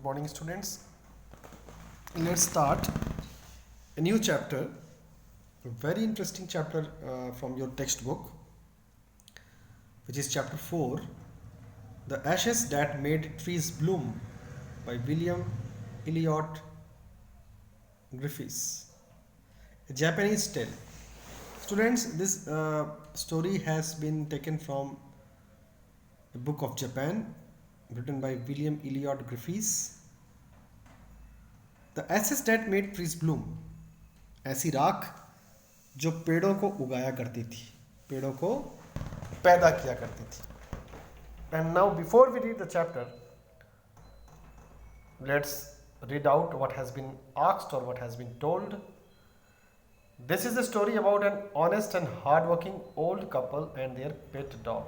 Good morning, students. Let's start a new chapter, a very interesting chapter from your textbook, which is chapter 4, The Ashes That Made Trees Bloom by William Elliot Griffiths, a Japanese tale. Students, this story has been taken from a book of Japan written by William Elliot Griffiths. The ashes that made trees bloom, ऐसी राख जो पेड़ों को उगाया करती थी, पेड़ों को पैदा किया करती थी. And now before we read the chapter, let's read out what has been asked or what has been told. This is a story about an honest and hardworking old couple and their pet dog.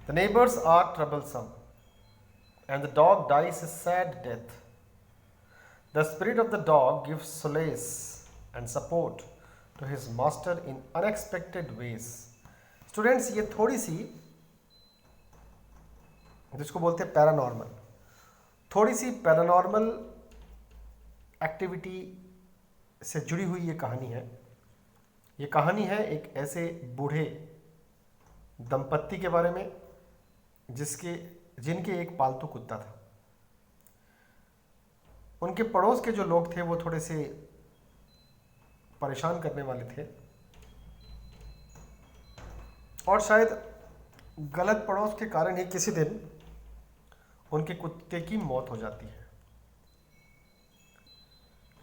The neighbors are troublesome, and the dog dies a sad death. The spirit of the dog gives solace and support to his master in unexpected ways. Students, ये थोड़ी सी जिसको बोलते हैं paranormal, थोड़ी सी paranormal activity से जुड़ी हुई ये कहानी है. ये कहानी है एक ऐसे बूढ़े दंपत्ति के बारे में जिनके एक पालतू कुत्ता था. उनके पड़ोस के जो लोग थे वो थोड़े से परेशान करने वाले थे और शायद गलत पड़ोस के कारण ही किसी दिन उनके कुत्ते की मौत हो जाती है.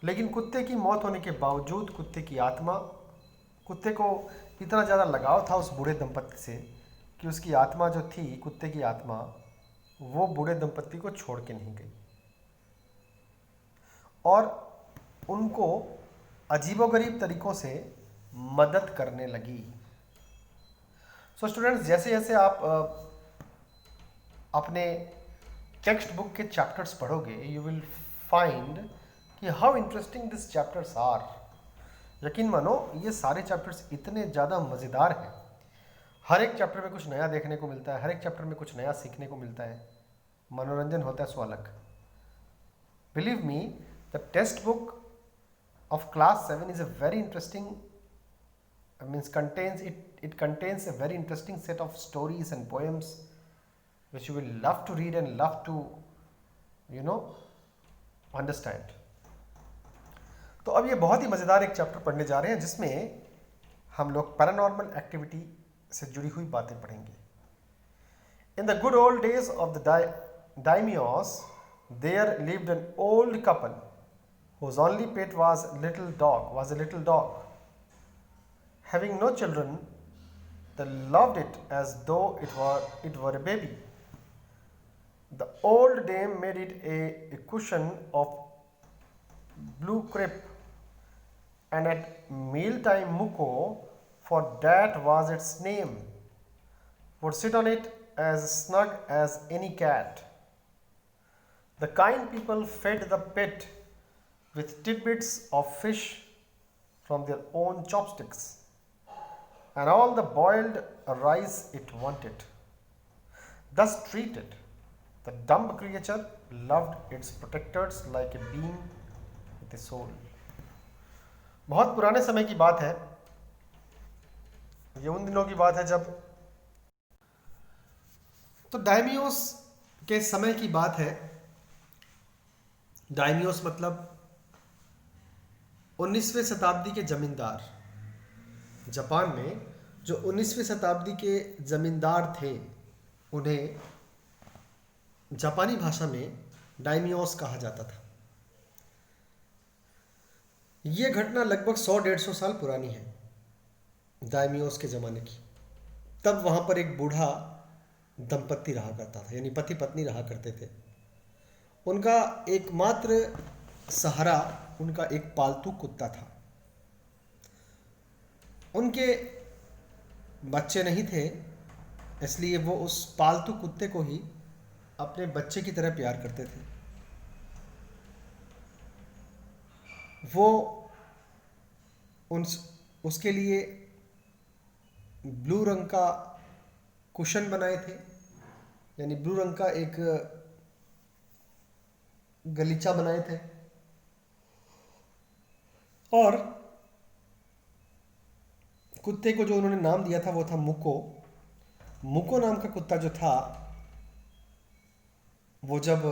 लेकिन कुत्ते की मौत होने के बावजूद कुत्ते को इतना ज़्यादा लगाव था उस बूढ़े दंपत्ति से कि उसकी आत्मा जो थी, कुत्ते की आत्मा, वो बूढ़े दंपत्ति को छोड़ के नहीं गई और उनको अजीबोगरीब तरीक़ों से मदद करने लगी. सो स्टूडेंट्स, जैसे जैसे आप अपने टेक्स्ट बुक के चैप्टर्स पढ़ोगे, यू विल फाइंड कि how interesting this chapters are. यकीन मानो ये सारे चैप्टर्स इतने ज़्यादा मज़ेदार हैं. हर एक चैप्टर में कुछ नया देखने को मिलता है, हर एक चैप्टर में कुछ नया सीखने को मिलता है, मनोरंजन होता है सो अलग. Believe me, the textbook of class 7 is a very interesting, it contains a very interesting set of stories and poems which you will love to read and love to understand. तो अब ये बहुत ही मज़ेदार एक चैप्टर पढ़ने जा रहे हैं जिसमें हम लोग पैरानॉर्मल एक्टिविटी से जुड़ी हुई बातें पढ़ेंगे. In the good old days of the daimyos, there lived an old couple whose only pet was a little dog. Having no children, they loved it as though it were a baby. The old dame made it a cushion of blue crepe, and at mealtime Muko, for that was its name, would sit on it as snug as any cat. The kind people fed the pet with tidbits of fish from their own chopsticks and all the boiled rice it wanted. Thus treated, the dumb creature loved its protectors like a being with a soul. बहुत पुराने समय की बात है. ये उन दिनों की बात है जब, तो दाइमियोस के समय की बात है. दाइमियोस मतलब 19वीं शताब्दी के जमींदार. जापान में जो 19वीं शताब्दी के जमींदार थे उन्हें जापानी भाषा में दाइमियोस कहा जाता था. ये घटना लगभग 100-150 साल पुरानी है, दाइमियोस के ज़माने की. तब वहाँ पर एक बूढ़ा दंपत्ति रहा करता था, यानी पति पत्नी रहा करते थे. उनका एकमात्र सहारा उनका एक पालतू कुत्ता था. उनके बच्चे नहीं थे, इसलिए वो उस पालतू कुत्ते को ही अपने बच्चे की तरह प्यार करते थे. वो उसके लिए ब्लू रंग का कुशन बनाए थे, यानी ब्लू रंग का एक गलीचा बनाए थे। और कुत्ते को जो उन्होंने नाम दिया था वो था मुको। मुको नाम का कुत्ता जो था, वो जब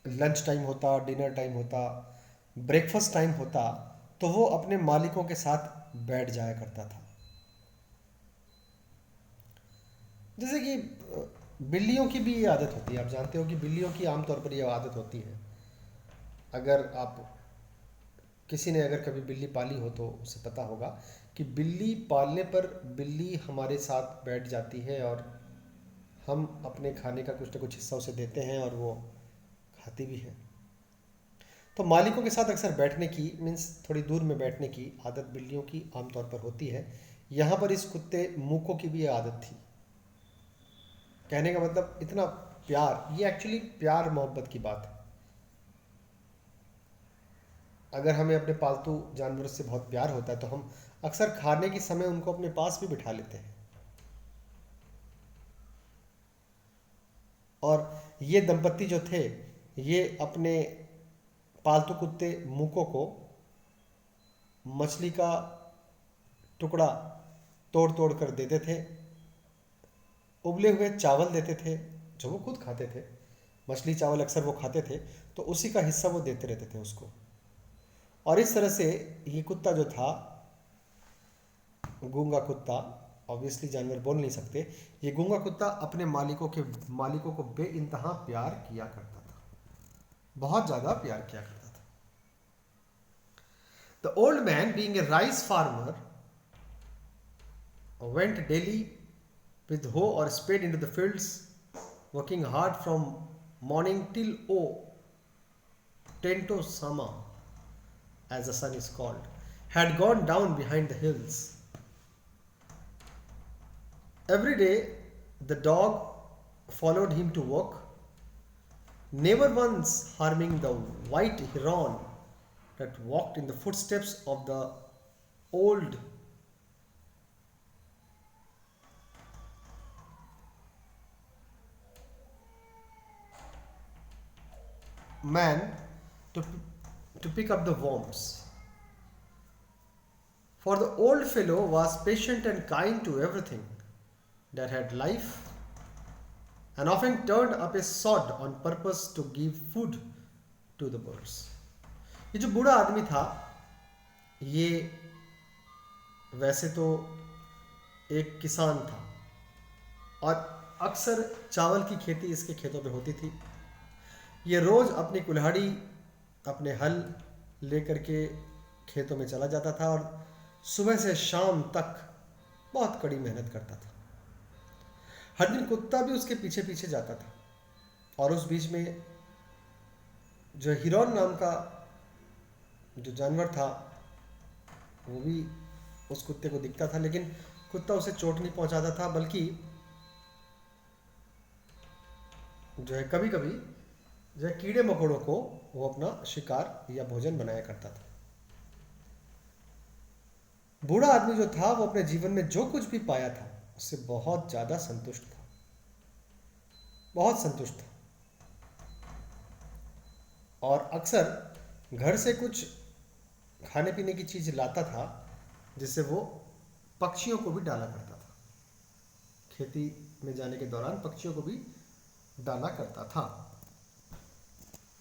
लंच टाइम होता, डिनर टाइम होता, ब्रेकफास्ट टाइम होता, तो वो अपने मालिकों के साथ बैठ जाया करता था। जैसे कि बिल्लियों की भी ये आदत होती है। आप जानते हो कि बिल्लियों की आमतौर पर ये आदत होती है। अगर आप किसी ने अगर कभी बिल्ली पाली हो तो उसे पता होगा कि बिल्ली पालने पर बिल्ली हमारे साथ बैठ जाती है और हम अपने खाने का कुछ ना कुछ हिस्सा उसे देते हैं और वो खाती भी है। तो मालिकों के साथ अक्सर बैठने की, मीन्स थोड़ी दूर में बैठने की आदत बिल्लियों की आमतौर पर होती है। यहाँ पर इस कुत्ते मूको की भी ये आदत थी। कहने का मतलब इतना प्यार, ये एक्चुअली प्यार मोहब्बत की बात है। अगर हमें अपने पालतू जानवरों से बहुत प्यार होता है तो हम अक्सर खाने के समय उनको अपने पास भी बिठा लेते हैं। और ये दंपत्ति जो थे, ये अपने पालतू कुत्ते मूको को मछली का टुकड़ा तोड़ तोड़ कर देते थे, उबले हुए चावल देते थे जो वो खुद खाते थे। मछली चावल अक्सर वो खाते थे, तो उसी का हिस्सा वो देते रहते थे उसको। और इस तरह से ये कुत्ता जो था, गूंगा कुत्ता, ऑब्वियसली जानवर बोल नहीं सकते, ये गूंगा कुत्ता अपने मालिकों को बेइंतहा प्यार किया करता था, बहुत ज़्यादा प्यार किया करता था। The old man being a rice farmer went daily with hoe or spade into the fields, working hard from morning till Tento Sama, as the sun is called, had gone down behind the hills. Every day the dog followed him to work, never once harming the white heron that walked in the footsteps of the old man to, to pick up the worms. For the old fellow was patient and kind to everything that had life, and often turned up a sod on purpose to give food to the birds. ये जो बूढ़ा आदमी था, ये वैसे तो एक किसान था और अक्सर चावल की खेती इसके खेतों में होती थी। ये रोज अपनी कुल्हाड़ी, अपने हल लेकर के खेतों में चला जाता था और सुबह से शाम तक बहुत कड़ी मेहनत करता था। हर दिन कुत्ता भी उसके पीछे पीछे जाता था और उस बीच में जो हिरन नाम का जो जानवर था वो भी उस कुत्ते को दिखता था, लेकिन कुत्ता उसे चोट नहीं पहुंचाता था, बल्कि जो है कभी कभी जो है कीड़े मकोड़ों को वो अपना शिकार या भोजन बनाया करता था। बूढ़ा आदमी जो था वो अपने जीवन में जो कुछ भी पाया था उससे बहुत ज़्यादा संतुष्ट था, बहुत संतुष्ट था। और अक्सर घर से कुछ खाने पीने की चीज़ लाता था जिससे वो पक्षियों को भी डाला करता था। खेती में जाने के दौरान पक्षियों को भी डाला करता था।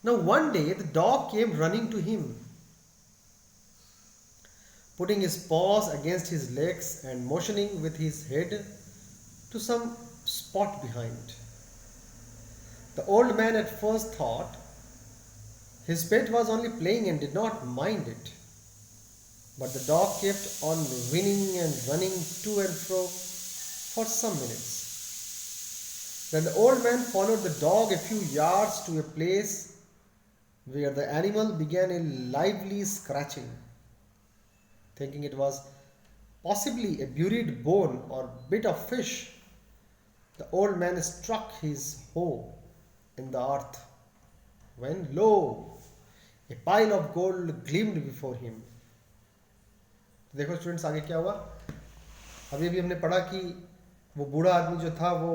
Now one day the dog came running to him, putting his paws against his legs and motioning with his head to some spot behind. The old man at first thought his pet was only playing and did not mind it. But the dog kept on whinnying and running to and fro for some minutes. Then the old man followed the dog a few yards to a place where the animal began a lively scratching. Thinking it was possibly a buried bone or bit of fish, the old man struck his hoe in the earth, when lo, a pile of gold gleamed before him. देखो students आगे क्या हुआ। अभी अभी हमने पढ़ा कि वो बूढ़ा आदमी जो था वो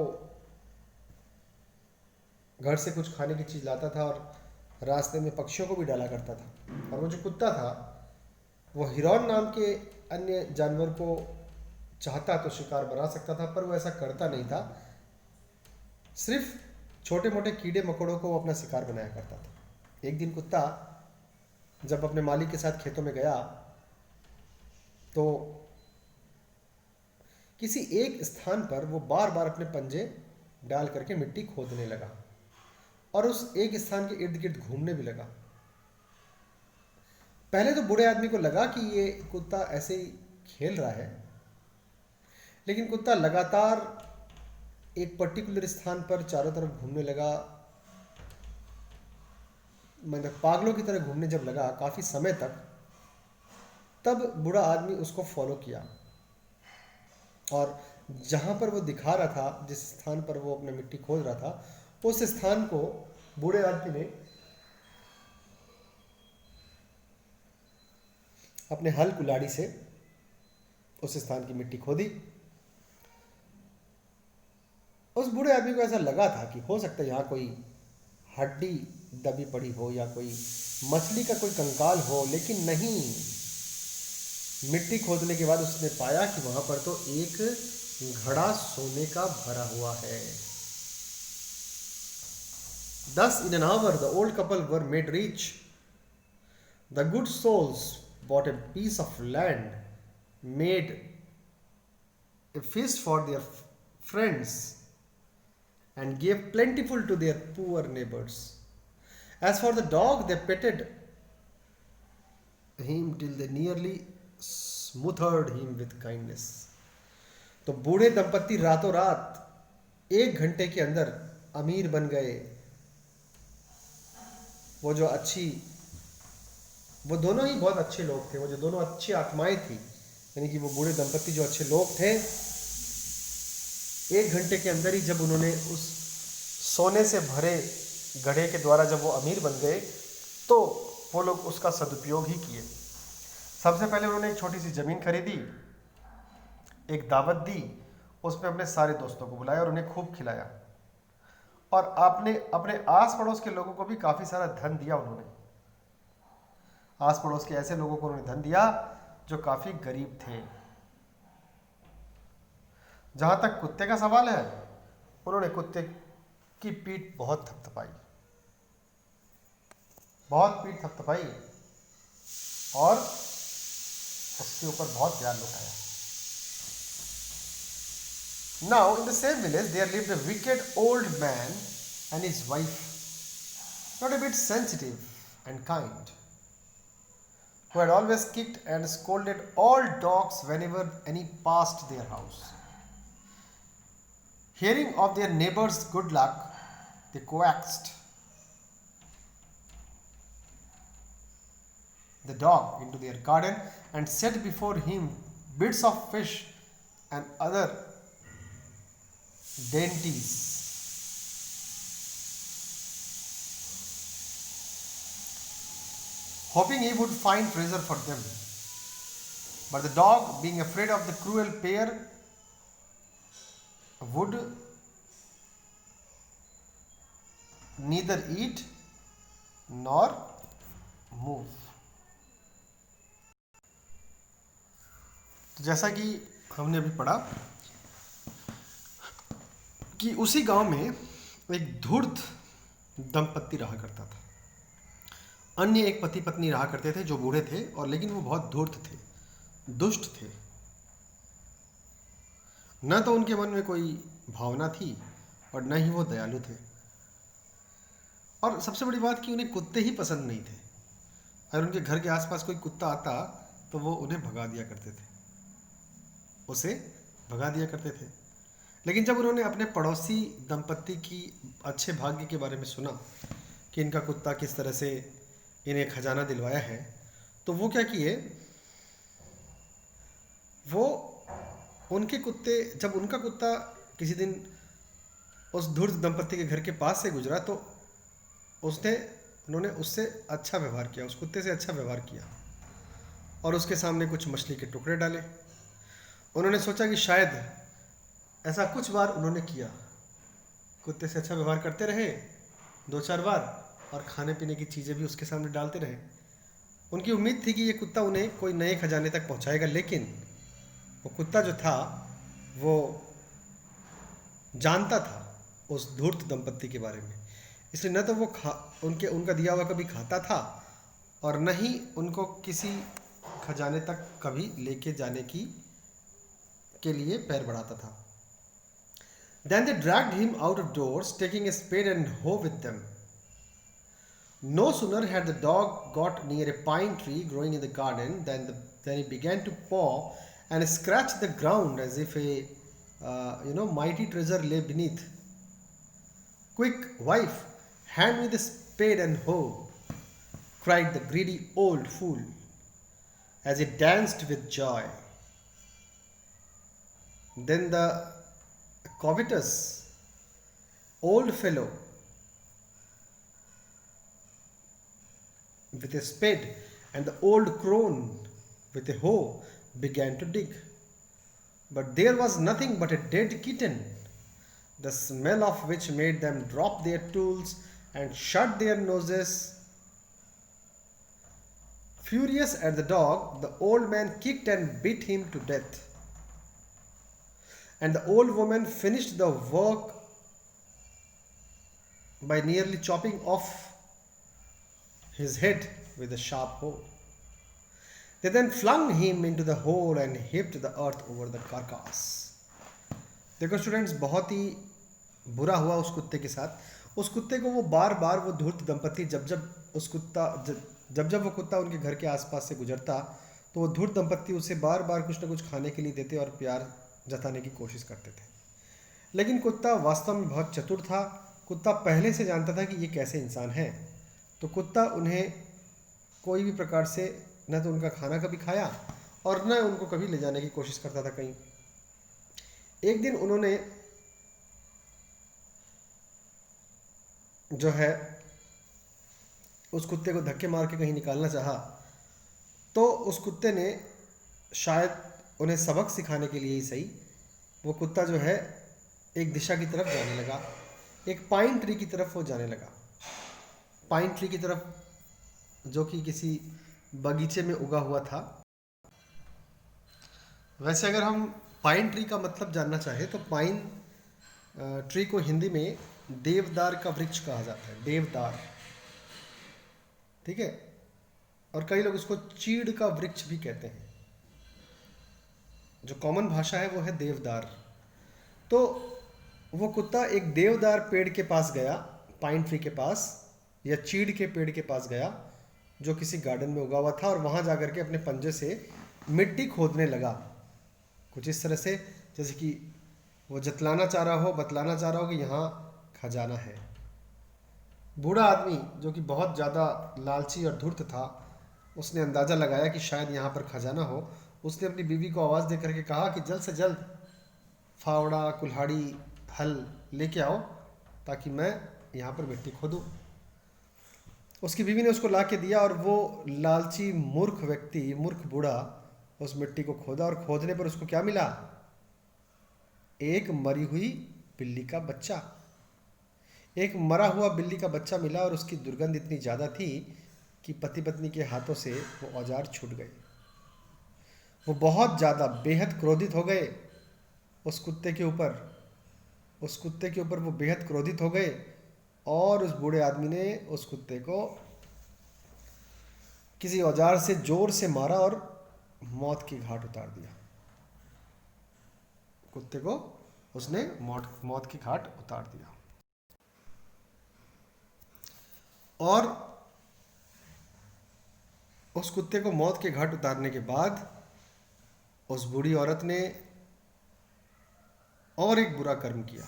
घर से कुछ खाने की चीज़ लाता था और रास्ते में पक्षियों को भी डाला करता था। और वो जो कुत्ता था वो हिरन नाम के अन्य जानवर को चाहता तो शिकार बना सकता था, पर वो ऐसा करता नहीं था। सिर्फ छोटे मोटे कीड़े मकोड़ों को वो अपना शिकार बनाया करता था। एक दिन कुत्ता जब अपने मालिक के साथ खेतों में गया तो किसी एक स्थान पर वो बार बार अपने पंजे डाल करके मिट्टी खोदने लगा और उस एक स्थान के इर्द गिर्द घूमने भी लगा। पहले तो बूढ़े आदमी को लगा कि ये कुत्ता ऐसे ही खेल रहा है, लेकिन कुत्ता लगातार एक पर्टिकुलर स्थान पर चारों तरफ घूमने लगा, मतलब पागलों की तरह घूमने जब लगा काफी समय तक, तब बूढ़ा आदमी उसको फॉलो किया और जहां पर वो दिखा रहा था, जिस स्थान पर वो अपना मिट्टी खोद रहा था, उस स्थान को बूढ़े आदमी ने अपने हल कुल्हाड़ी से उस स्थान की मिट्टी खोदी। उस बूढ़े आदमी को ऐसा लगा था कि हो सकता है यहाँ कोई हड्डी दबी पड़ी हो या कोई मछली का कोई कंकाल हो, लेकिन नहीं। मिट्टी खोदने के बाद उसने पाया कि वहां पर तो एक घड़ा सोने का भरा हुआ है। Thus, in an hour, the old couple were made rich. The good souls bought a piece of land, made a feast for their friends, and gave plentiful to their poor neighbors. As for the dog, they petted him till they nearly smothered him with kindness. तो बूढ़े दंपत्ति रातों रात 1 घंटे के अंदर अमीर बन गए। वो दोनों ही बहुत अच्छे लोग थे, वो जो दोनों अच्छी आत्माएं थी, यानी कि वो बूढ़े दंपत्ति जो अच्छे लोग थे, 1 घंटे के अंदर ही जब उन्होंने उस सोने से भरे घड़े के द्वारा जब वो अमीर बन गए, तो वो लोग उसका सदुपयोग ही किए। सबसे पहले उन्होंने एक छोटी सी ज़मीन खरीदी, एक दावत दी, उसमें अपने सारे दोस्तों को बुलाया और उन्हें खूब खिलाया, और आपने अपने आस पड़ोस के लोगों को भी काफ़ी सारा धन दिया। उन्होंने आस पड़ोस के ऐसे लोगों को उन्होंने धन दिया जो काफ़ी गरीब थे। जहाँ तक कुत्ते का सवाल है, उन्होंने कुत्ते की पीठ बहुत थपथपाई और उसके ऊपर बहुत ज्ञान लुटाया। Now, in the same village, there lived a wicked old man and his wife, not a bit sensitive and kind, who had always kicked and scolded all dogs whenever any passed their house. Hearing of their neighbor's good luck, they coaxed the dog into their garden and set before him bits of fish and other dainties. Hoping he would find treasure for them. But the dog, being afraid of the cruel pair, would neither eat nor move. तो जैसा कि हमने अभी पढ़ा कि उसी गांव में एक धूर्त दंपत्ति रहा करता था। अन्य एक पति पत्नी रहा करते थे जो बूढ़े थे, और लेकिन वो बहुत धूर्त थे, दुष्ट थे। न तो उनके मन में कोई भावना थी और न ही वो दयालु थे। और सबसे बड़ी बात कि उन्हें कुत्ते ही पसंद नहीं थे। अगर उनके घर के आसपास कोई कुत्ता आता तो वो उन्हें भगा दिया करते थे, उसे भगा दिया करते थे। लेकिन जब उन्होंने अपने पड़ोसी दंपत्ति की अच्छे भाग्य के बारे में सुना कि इनका कुत्ता किस तरह से इन्हें खजाना दिलवाया है, तो वो क्या किए, वो उनके कुत्ते, जब उनका कुत्ता किसी दिन उस धूर्त दंपत्ति के घर के पास से गुजरा तो उन्होंने उससे अच्छा व्यवहार किया, उस कुत्ते से अच्छा व्यवहार किया और उसके सामने कुछ मछली के टुकड़े डाले। उन्होंने सोचा कि शायद ऐसा कुछ बार उन्होंने किया, कुत्ते से अच्छा व्यवहार करते रहे 2-4 बार, और खाने पीने की चीज़ें भी उसके सामने डालते रहे। उनकी उम्मीद थी कि ये कुत्ता उन्हें कोई नए खजाने तक पहुंचाएगा, लेकिन वो कुत्ता जो था वो जानता था उस धूर्त दंपत्ति के बारे में, इसलिए न तो वो उनका दिया हुआ कभी खाता था और न ही उनको किसी खजाने तक कभी लेके जाने के लिए पैर बढ़ाता था। Then they dragged him out of doors, taking a spade and hoe with them. No sooner had the dog got near a pine tree growing in the garden than he began to paw and scratch the ground as if a mighty treasure lay beneath. Quick, wife, hand me the spade and hoe, cried the greedy old fool as he danced with joy. Then the covetous old fellow with a spade and the old crone with a hoe began to dig. But there was nothing but a dead kitten, the smell of which made them drop their tools and shut their noses. Furious at the dog, the old man kicked and beat him to death. And the old woman finished the work by nearly chopping off his head with a sharp hoe. They then flung him into the hole and heaped the earth over the carcass. देखो students, बहुत ही बुरा हुआ उस कुत्ते के साथ। उस कुत्ते को वो बार बार वो धूर्त दंपत्ति जब जब वो कुत्ता उनके घर के आसपास से गुजरता तो वो धूर्त दंपत्ति उसे बार बार कुछ ना कुछ खाने के लिए देते और प्यार जताने की कोशिश करते थे। लेकिन कुत्ता वास्तव में बहुत चतुर था। कुत्ता पहले से जानता था कि ये कैसे इंसान हैं, तो कुत्ता उन्हें कोई भी प्रकार से न तो उनका खाना कभी खाया और न उनको कभी ले जाने की कोशिश करता था कहीं। एक दिन उन्होंने जो है उस कुत्ते को धक्के मार के कहीं निकालना चाहा, तो उस कुत्ते ने शायद उन्हें सबक सिखाने के लिए ही सही, वो कुत्ता जो है एक दिशा की तरफ जाने लगा, एक पाइन ट्री की तरफ वो जाने लगा। पाइन ट्री की तरफ जो कि किसी बगीचे में उगा हुआ था। वैसे अगर हम पाइन ट्री का मतलब जानना चाहें तो पाइन ट्री को हिंदी में देवदार का वृक्ष कहा जाता है, देवदार, ठीक है। और कई लोग उसको चीड़ का वृक्ष भी कहते हैं। जो कॉमन भाषा है वो है देवदार। तो वो कुत्ता एक देवदार पेड़ के पास गया, पाइन ट्री के पास या चीड़ के पेड़ के पास गया जो किसी गार्डन में उगा हुआ था, और वहाँ जाकर के अपने पंजे से मिट्टी खोदने लगा, कुछ इस तरह से जैसे कि वो बतलाना चाह रहा हो कि यहाँ खजाना है। बूढ़ा आदमी जो कि बहुत ज़्यादा लालची और धूर्त था, उसने अंदाज़ा लगाया कि शायद यहाँ पर खजाना हो। उसने अपनी बीवी को आवाज़ दे करके कहा कि जल्द से जल्द फावड़ा, कुल्हाड़ी, हल लेके आओ ताकि मैं यहाँ पर मिट्टी खोदूँ। उसकी बीवी ने उसको ला के दिया और वो लालची मूर्ख बूढ़ा उस मिट्टी को खोदा, और खोदने पर उसको क्या मिला? एक मरी हुई बिल्ली का बच्चा। एक मरा हुआ बिल्ली का बच्चा मिला और उसकी दुर्गंध इतनी ज़्यादा थी कि पति पत्नी के हाथों से वो औजार छूट गए। वो बहुत ज़्यादा बेहद क्रोधित हो गए उस कुत्ते के ऊपर वो बेहद क्रोधित हो गए, और उस बूढ़े आदमी ने उस कुत्ते को किसी औजार से जोर से मारा और मौत की घाट उतार दिया। कुत्ते को उसने मौत की घाट उतार दिया। और उस कुत्ते को मौत के घाट उतारने के बाद उस बूढ़ी औरत ने और एक बुरा कर्म किया।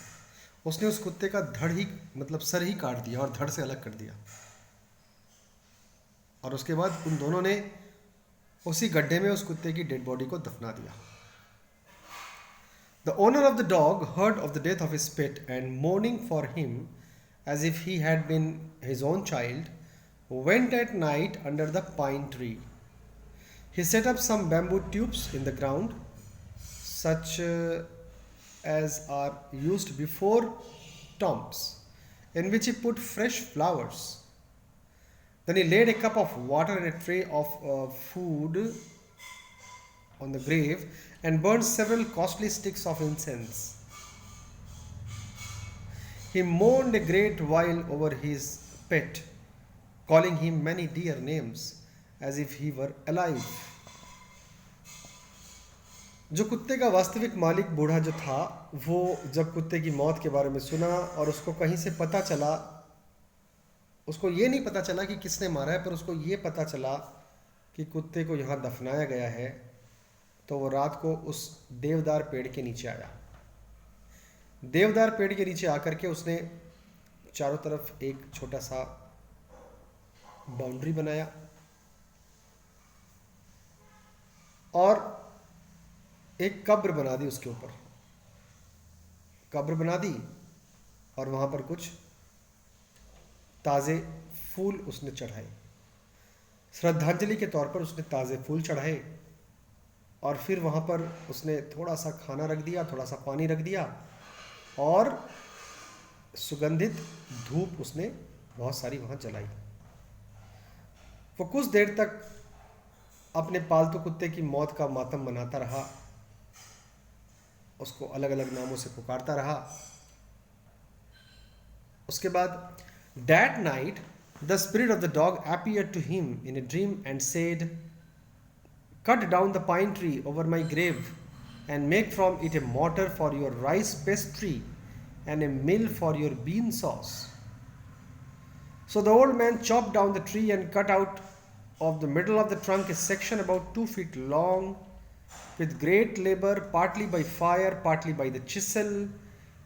उसने उस कुत्ते का सर ही काट दिया और धड़ से अलग कर दिया, और उसके बाद उन दोनों ने उसी गड्ढे में उस कुत्ते की डेड बॉडी को दफना दिया। The owner of the dog heard of the death of his pet, and mourning for him as if he had been his own child, went at night under the pine tree. He set up some bamboo tubes in the ground, such as are used before tombs, in which he put fresh flowers Then he laid a cup of water and a tray of food on the grave and burned several costly sticks of incense. He mourned a great while over his pet, calling him many dear names as if he were alive. जो कुत्ते का वास्तविक मालिक बूढ़ा जो था, वो जब कुत्ते की मौत के बारे में सुना और उसको कहीं से पता चला, उसको ये नहीं पता चला कि किसने मारा है, पर उसको ये पता चला कि कुत्ते को यहाँ दफनाया गया है, तो वो रात को उस देवदार पेड़ के नीचे आया। देवदार पेड़ के नीचे आकर के उसने चारों तरफ एक छोटा सा बाउंड्री बनाया और एक कब्र बना दी। उसके ऊपर कब्र बना दी और वहां पर कुछ ताज़े फूल उसने चढ़ाए। श्रद्धांजलि के तौर पर उसने ताज़े फूल चढ़ाए और फिर वहां पर उसने थोड़ा सा खाना रख दिया, थोड़ा सा पानी रख दिया और सुगंधित धूप उसने बहुत सारी वहां जलाई। वो कुछ देर तक अपने पालतू कुत्ते की मौत का मातम मनाता रहा, उसको अलग अलग नामों से पुकारता रहा। उसके बाद that night the spirit of the dog appeared to him in a dream and said, cut down the pine tree over my grave and make from it a mortar for your rice pastry and a mill for your bean sauce. So the old man chopped down the tree and cut out of the middle of the trunk a section about 2 feet long. With great labor, partly by fire, partly by the chisel,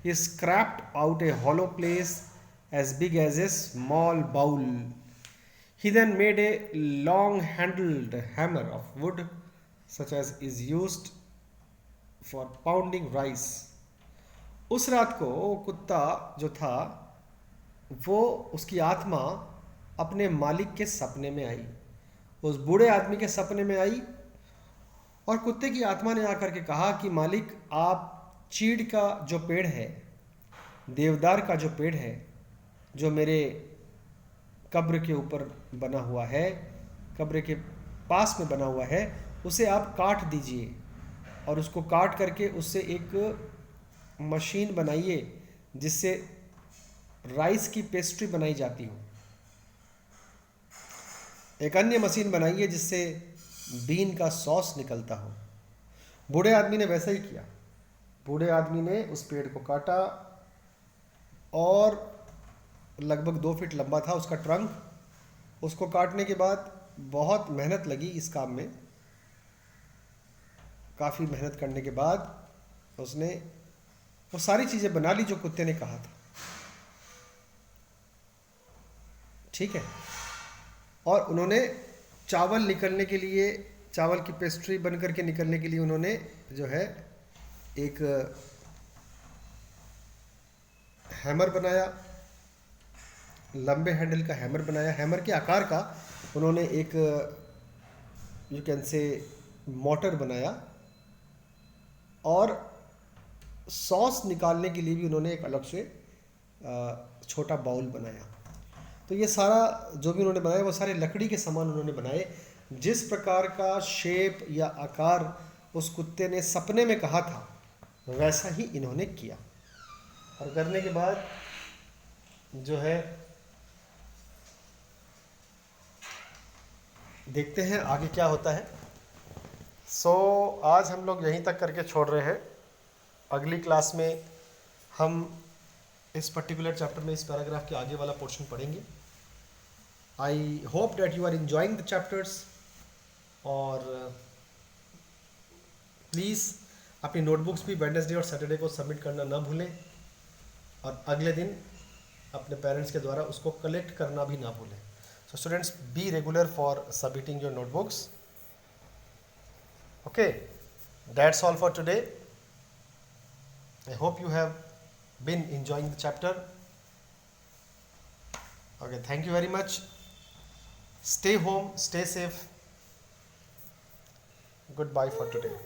he scraped out a hollow place as big as a small bowl. He then made a long-handled hammer of wood, such as is used for pounding rice. उस रात को वो कुत्ता जो था, वो उसकी आत्मा अपने मालिक के सपने में आई, उस बूढ़े आदमी के सपने में आई और कुत्ते की आत्मा ने आकर के कहा कि मालिक, आप चीड़ का जो पेड़ है, देवदार का जो पेड़ है, जो मेरे कब्र के ऊपर बना हुआ है, कब्र के पास में बना हुआ है, उसे आप काट दीजिए और उसको काट करके उससे एक मशीन बनाइए जिससे राइस की पेस्ट्री बनाई जाती हो। एक अन्य मशीन बनाइए जिससे बीन का सॉस निकलता हो। बूढ़े आदमी ने वैसा ही किया। बूढ़े आदमी ने उस पेड़ को काटा और लगभग 2 फीट लंबा था उसका ट्रंक। उसको काटने के बाद बहुत मेहनत लगी इस काम में। काफ़ी मेहनत करने के बाद उसने वो सारी चीज़ें बना ली जो कुत्ते ने कहा था। ठीक है। और उन्होंने चावल निकलने के लिए, चावल की पेस्ट्री बन करके निकलने के लिए उन्होंने जो है एक हैमर बनाया, लंबे हैंडल का हैमर बनाया। हैमर के आकार का उन्होंने एक यू कैन से मोटर बनाया और सॉस निकालने के लिए भी उन्होंने एक अलग से छोटा बाउल बनाया। तो ये सारा जो भी उन्होंने बनाया वो सारे लकड़ी के सामान उन्होंने बनाए। जिस प्रकार का शेप या आकार उस कुत्ते ने सपने में कहा था वैसा ही इन्होंने किया। और करने के बाद जो है देखते हैं आगे क्या होता है। आज हम लोग यहीं तक करके छोड़ रहे हैं। अगली क्लास में हम इस पर्टिकुलर चैप्टर में इस पैराग्राफ के आगे वाला पोर्शन पढ़ेंगे। I hope that you are enjoying the chapters. और प्लीज़ अपनी नोटबुक्स भी वेडनेसडे और सैटरडे को सबमिट करना ना भूलें और अगले दिन अपने पेरेंट्स के द्वारा उसको कलेक्ट करना भी ना भूलें। So students, be regular for submitting your notebooks. Okay, that's all for today. I hope you have been enjoying the chapter. Okay, thank you very much. Stay home, stay safe. Goodbye for today.